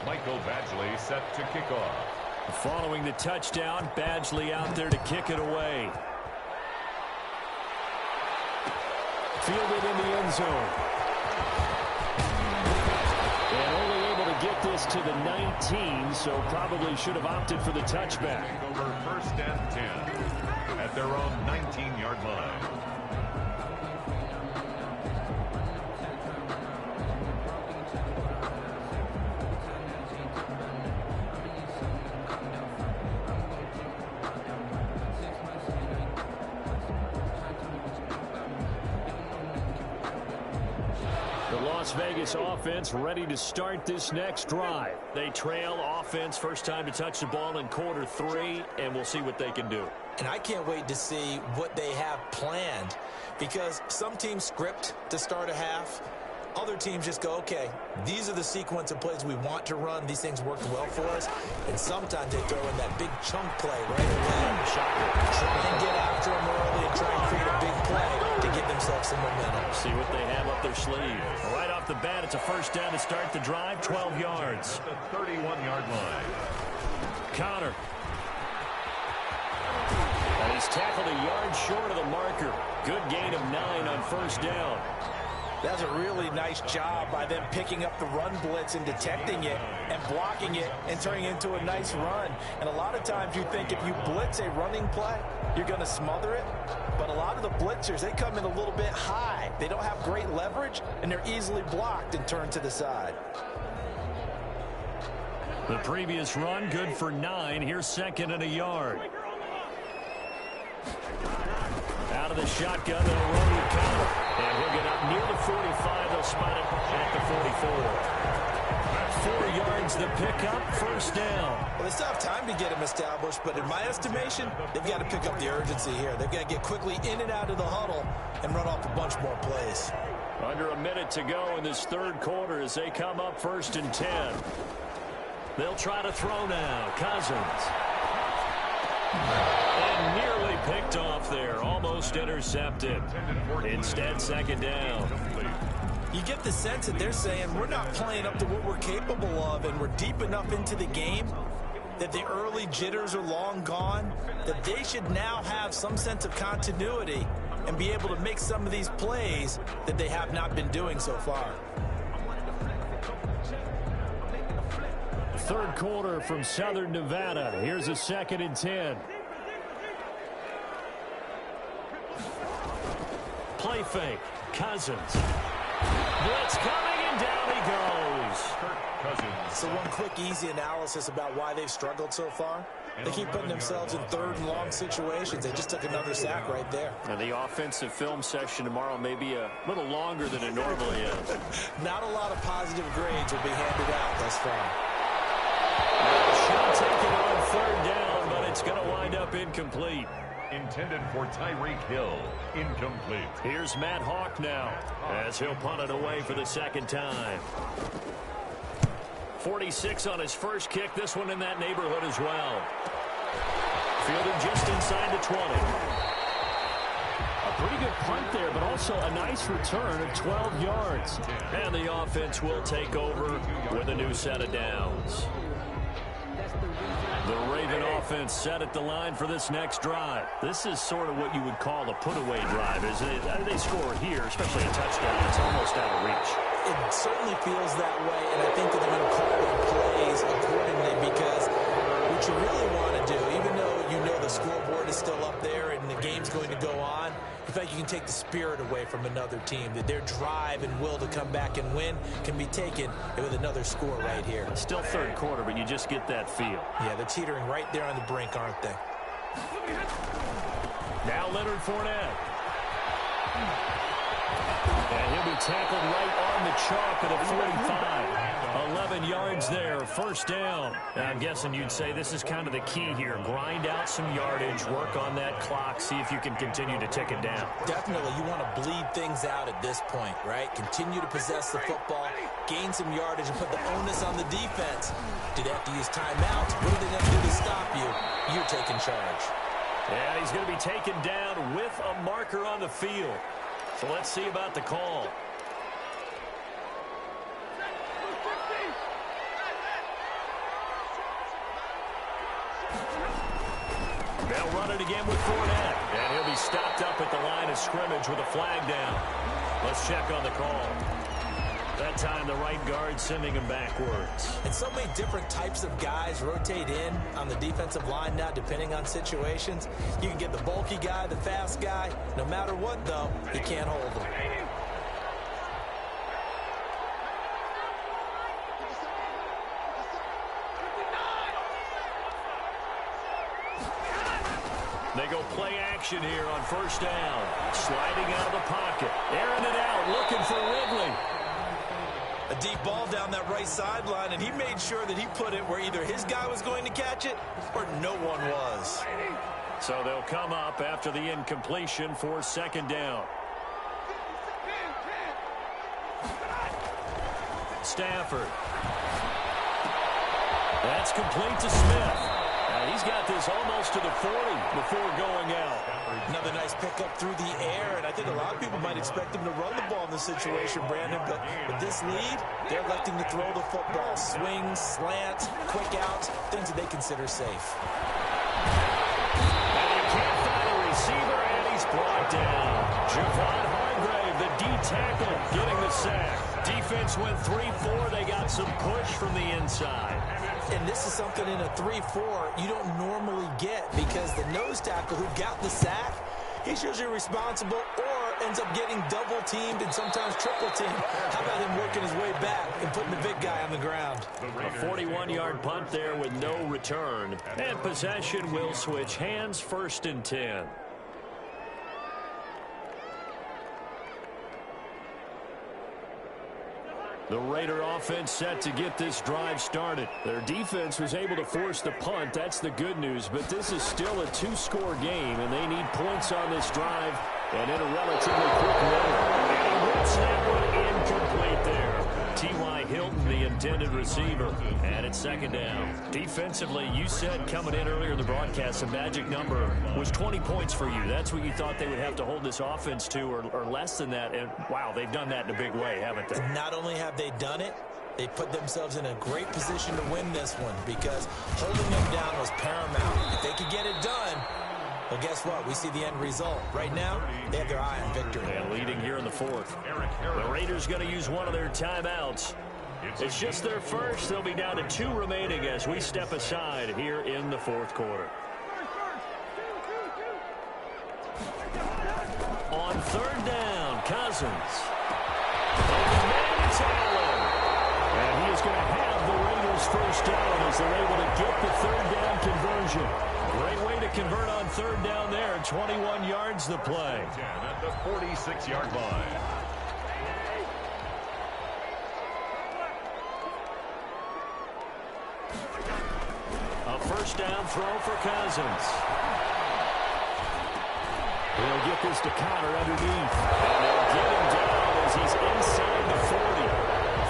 Michael Badgley set to kick off. Following the touchdown, Badgley out there to kick it away. Fielded in the end zone. And only able to get this to the 19, so probably should have opted for the touchback. Over 1st and 10 at their own 19-yard line. Las Vegas offense ready to start this next drive. They trail offense, first time to touch the ball in quarter 3, and we'll see what they can do. And I can't wait to see what they have planned, because some teams script to start a half. Other teams just go, okay, these are the sequence of plays we want to run. These things worked well for us. And sometimes they throw in that big chunk play right away. Try and get after them early and try and create a big play to get themselves some momentum. See what they have up their sleeve. Right off the bat, it's a first down to start the drive, 12 yards. The 31-yard line. Connor. And he's tackled a yard short of the marker. Good gain of 9 on first down. That's a really nice job by them picking up the run blitz and detecting it and blocking it and turning it into a nice run. And a lot of times you think if you blitz a running play, you're going to smother it. But a lot of the blitzers, they come in a little bit high. They don't have great leverage, and they're easily blocked and turned to the side. The previous run, good for 9. Here's 2nd and a yard. Out of the shotgun, they'll run with Connor. And he'll get up near the 45. They'll spot it at the 44. 4 yards the pickup, first down. Well, they still have time to get him established, but in my estimation, they've got to pick up the urgency here. They've got to get quickly in and out of the huddle and run off a bunch more plays. Under a minute to go in this 3rd quarter as they come up 1st and 10. They'll try to throw now. Cousins. And nearly picked off there. Almost intercepted. Instead, 2nd down. You get the sense that they're saying we're not playing up to what we're capable of, and we're deep enough into the game that the early jitters are long gone, that they should now have some sense of continuity and be able to make some of these plays that they have not been doing so far. 3rd quarter from Southern Nevada. Here's a 2nd and 10. Play fake. Cousins. Blitz coming, and down he goes. Cousins. So one quick, easy analysis about why they've struggled so far. They keep putting themselves in 3rd and long situations. They just took another sack right there. And the offensive film session tomorrow may be a little longer than it normally is. Not a lot of positive grades will be handed out thus far. Shot taken on 3rd down, but it's going to wind up incomplete. Intended for Tyreek Hill. Incomplete. Here's Matt Hawk now as he'll punt it away for the 2nd time. 46 on his first kick. This one in that neighborhood as well. Fielded just inside the 20. A pretty good punt there, but also a nice return of 12 yards. And the offense will take over with a new set of downs. The Raven offense set at the line for this next drive. This is sort of what you would call a put-away drive. As they score here, especially a touchdown, it's almost out of reach. It certainly feels that way, and I think that they're going to call their plays accordingly, because what you really want to do, even though you know the scoreboard is still up there and the game's going to go on, in fact, you can take the spirit away from another team, that their drive and will to come back and win can be taken with another score right here. Still 3rd quarter, but you just get that feel. Yeah, they're teetering right there on the brink, aren't they? Now Leonard Fournette. And he'll be tackled right on the chalk at a 45. 11 yards there, first down. And I'm guessing you'd say this is kind of the key here. Grind out some yardage, work on that clock, see if you can continue to tick it down. Definitely, you want to bleed things out at this point, right? Continue to possess the football, gain some yardage, and put the onus on the defense. Do they have to use timeouts? What are they going to do to stop you? You're taking charge. And he's going to be taken down with a marker on the field. So let's see about the call. They'll run it again with Fournette. And he'll be stopped up at the line of scrimmage with a flag down. Let's check on the call. That time, the right guard sending him backwards. And so many different types of guys rotate in on the defensive line now, depending on situations. You can get the bulky guy, the fast guy. No matter what, though, he can't hold them. They go play action here on first down. Sliding out of the pocket. Airing it out, looking for Ridley. A deep ball down that right sideline, and he made sure that he put it where either his guy was going to catch it or no one was. So they'll come up after the incompletion for second down. Stafford. That's complete to Smith. He's got this almost to the 40 before going out. Another nice pickup through the air, and I think a lot of people might expect him to run the ball in this situation, Brandon, but with this lead, they're electing to throw the football. Swings, slants, quick outs, things that they consider safe. And he can't find a receiver, and he's brought down. Javon Hargrave, the D-tackle, getting the sack. Defense went 3-4. They got some push from the inside. And this is something in a 3-4 you don't normally get, because the nose tackle who got the sack, he's usually responsible or ends up getting double-teamed and sometimes triple-teamed. How about him working his way back and putting the big guy on the ground? A 41-yard punt there with no return. And possession will switch hands, 1st and 10. The Raider offense set to get this drive started. Their defense was able to force the punt. That's the good news. But this is still a 2-score game, and they need points on this drive and in a relatively quick manner. And he whips that one incomplete there. T.Y. Hilton, the intended receiver. And it's second down. Defensively, you said coming in earlier in the broadcast, the magic number was 20 points for you. That's what you thought they would have to hold this offense to, or less than that. And, wow, they've done that in a big way, haven't they? Not only have they done it, they put themselves in a great position to win this one, because holding them down was paramount. If they could get it done, well, guess what? We see the end result. Right now, they have their eye on victory. And leading here in the 4th. The Raiders going to use one of their timeouts. It's just their first. They'll be down to 2 remaining as we step aside here in the 4th quarter. On 3rd down, Cousins. And he is going to have the Raiders first down as they're able to get the 3rd down conversion. Great way to convert on 3rd down there. 21 yards the play. At the 46-yard line. A first down throw for Cousins. He'll get this to Connor underneath. And they'll get him down as he's inside the 40.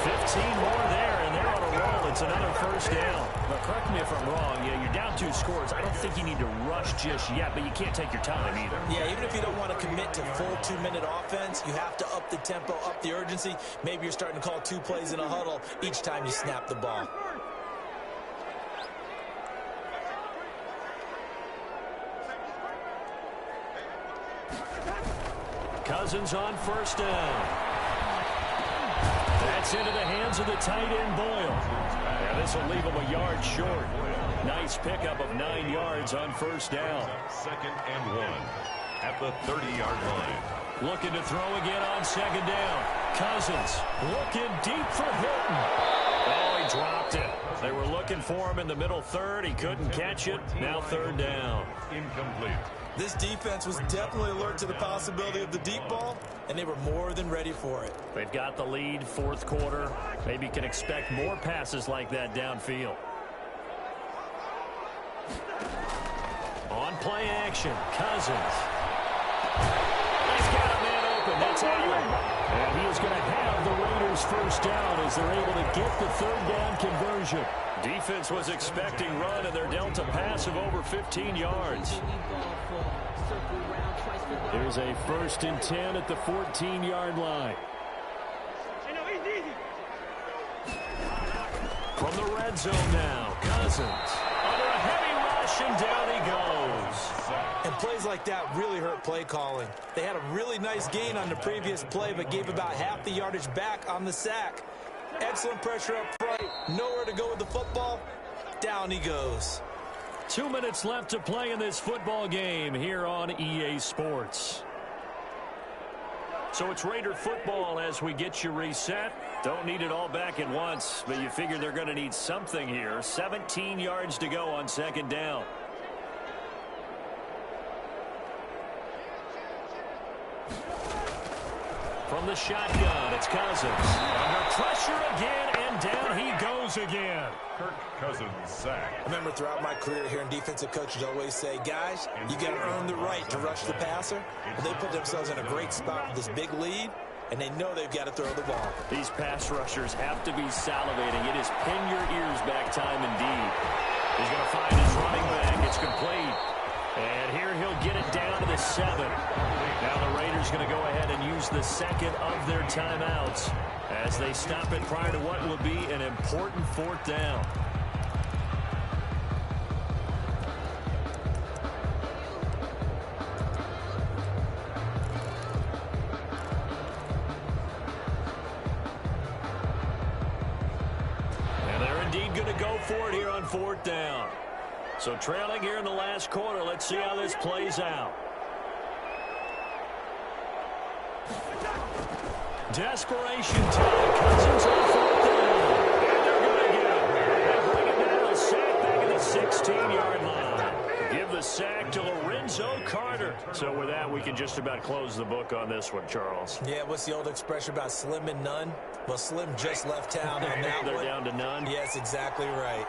15 more there, and they're on a roll. It's another first down. Now, correct me if I'm wrong. Yeah, you're down 2 scores. I don't think you need to rush just yet, but you can't take your time either. Yeah, even if you don't want to commit to full 2-minute offense, you have to up the tempo, up the urgency. Maybe you're starting to call 2 plays in a huddle each time you snap the ball. Cousins on first down. That's into the hands of the tight end, Boyle. And this will leave him a yard short. Nice pickup of 9 yards on first down. 2nd and 1 at the 30-yard line. Looking to throw again on 2nd down. Cousins looking deep for Hilton. Oh, he dropped it. They were looking for him in the middle 3rd. He couldn't catch it. Now 3rd down. Incomplete. This defense was definitely alert to the possibility of the deep ball, and they were more than ready for it. They've got the lead, 4th quarter. Maybe can expect more passes like that downfield. On play action, Cousins. He's got a man open. That's Allen. And he is going to have the Raiders first down as they're able to get the 3rd down conversion. Defense was expecting run, and they're dealt a pass of over 15 yards. Here's a 1st and 10 at the 14-yard line. From the red zone now, Cousins. Under a heavy rush. rush, and down he goes. And plays like that really hurt play calling. They had a really nice gain on the previous play, but gave about half the yardage back on the sack. Excellent pressure up front. Nowhere to go with the football. Down he goes. 2 minutes left to play in this football game here on EA Sports. So it's Raider football as we get you reset. Don't need it all back at once, but you figure they're going to need something here. 17 yards to go on second down. From the shotgun, it's Cousins. Under pressure again, and down he goes again. Kirk Cousins sack. I remember throughout my career hearing defensive coaches always say, guys, you got to earn the right to rush the passer. And they put themselves in a great spot with this big lead, and they know they've got to throw the ball. These pass rushers have to be salivating. It is pin your ears back time indeed. He's going to find his running back. It's complete. And here he'll get it down to the 7. Now the Raiders going to go ahead and use the second of their timeouts as they stop it prior to what will be an important fourth down. And they're indeed going to go for it here on fourth down. So trailing here in the last quarter, let's see how this plays out. Desperation time. Cousins on fourth down. And they're going to get it. They bring it down. Sack back at the 16-yard line. Give the sack to Lorenzo Carter. So with that, we can just about close the book on this one, Charles. Yeah, what's the old expression about slim and none? Well, Slim just left town on that They're one. down to none. Yes, exactly right.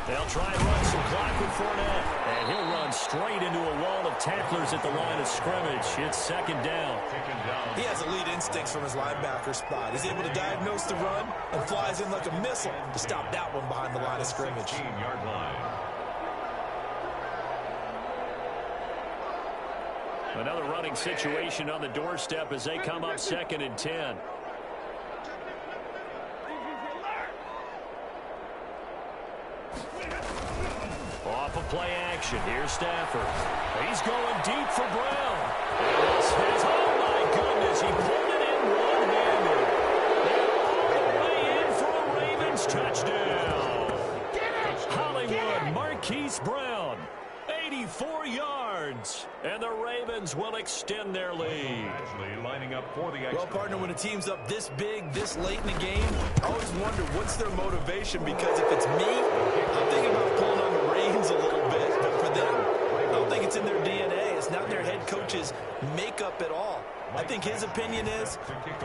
They'll try and run some clock with Fournette. And he'll run straight into a wall of tacklers at the line of scrimmage. It's second down. He has elite instincts from his linebacker spot. He's able to diagnose the run and flies in like a missile to stop that one behind the line of scrimmage. 16-yard line. Another running situation on the doorstep as they come up second and 10. Off of play action. Here's Stafford. He's going deep for Brown. Oh, my goodness. He pulled it in one-handed. They're all the way in for a Ravens touchdown. Hollywood Marquise Brown. 84 yards. And the Ravens will extend their lead. Actually lining up for the Well, partner, when a team's up this big, this late in the game, I always wonder what's their motivation, because if it's me, I'm thinking about pulling on the reins a little bit. But for them, I don't think it's in their DNA. It's not in their head coach's makeup at all. I think his opinion is,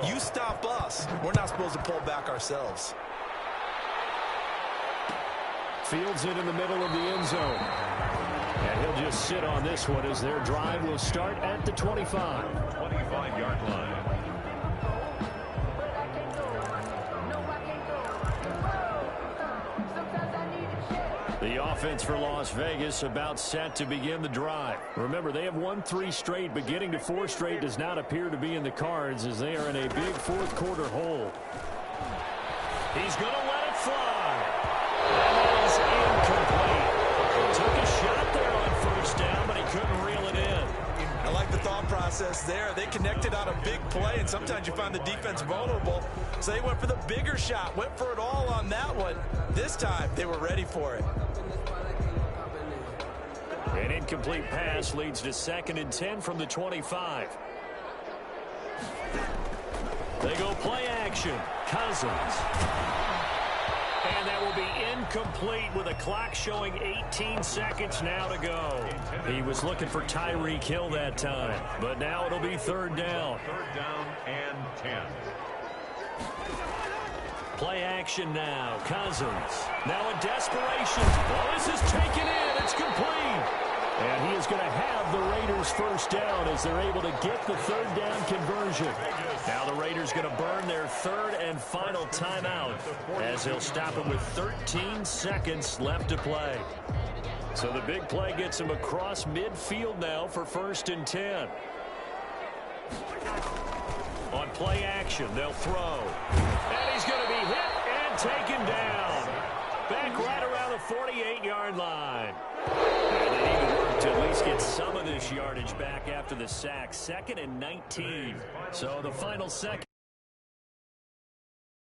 you stop us, we're not supposed to pull back ourselves. Fields it in the middle of the end zone. And he'll just sit on this one as their drive will start at the 25. 25-yard line. The offense for Las Vegas about set to begin the drive. Remember, they have won 3 straight, but getting to 4 straight does not appear to be in the cards as they are in a big fourth quarter hole. He's going to let it fly. That is incomplete. Took a shot there on first down, but he couldn't reel it in. I like the thought process there. They connected on a big play, and sometimes you find the defense vulnerable. So they went for the bigger shot, went for it all on that one. This time, they were ready for it. An incomplete pass leads to second and 10 from the 25. They go play action. Cousins. And that will be incomplete with a clock showing 18 seconds now to go. He was looking for Tyreek Hill that time, but now it'll be third down. Third down and 10. Play action now. Cousins. Now in desperation. Well, this is taken in. It's complete. And he is going to have the Raiders first down as they're able to get the third down conversion. Now the Raiders going to burn their third and final timeout as they'll stop it with 13 seconds left to play. So the big play gets him across midfield now for first and 10. On play action, they'll throw. And he's going to be hit and taken down. Back right 48-yard line. And they need to work to at least get some of this yardage back after the sack. 2nd and 19. So the final second.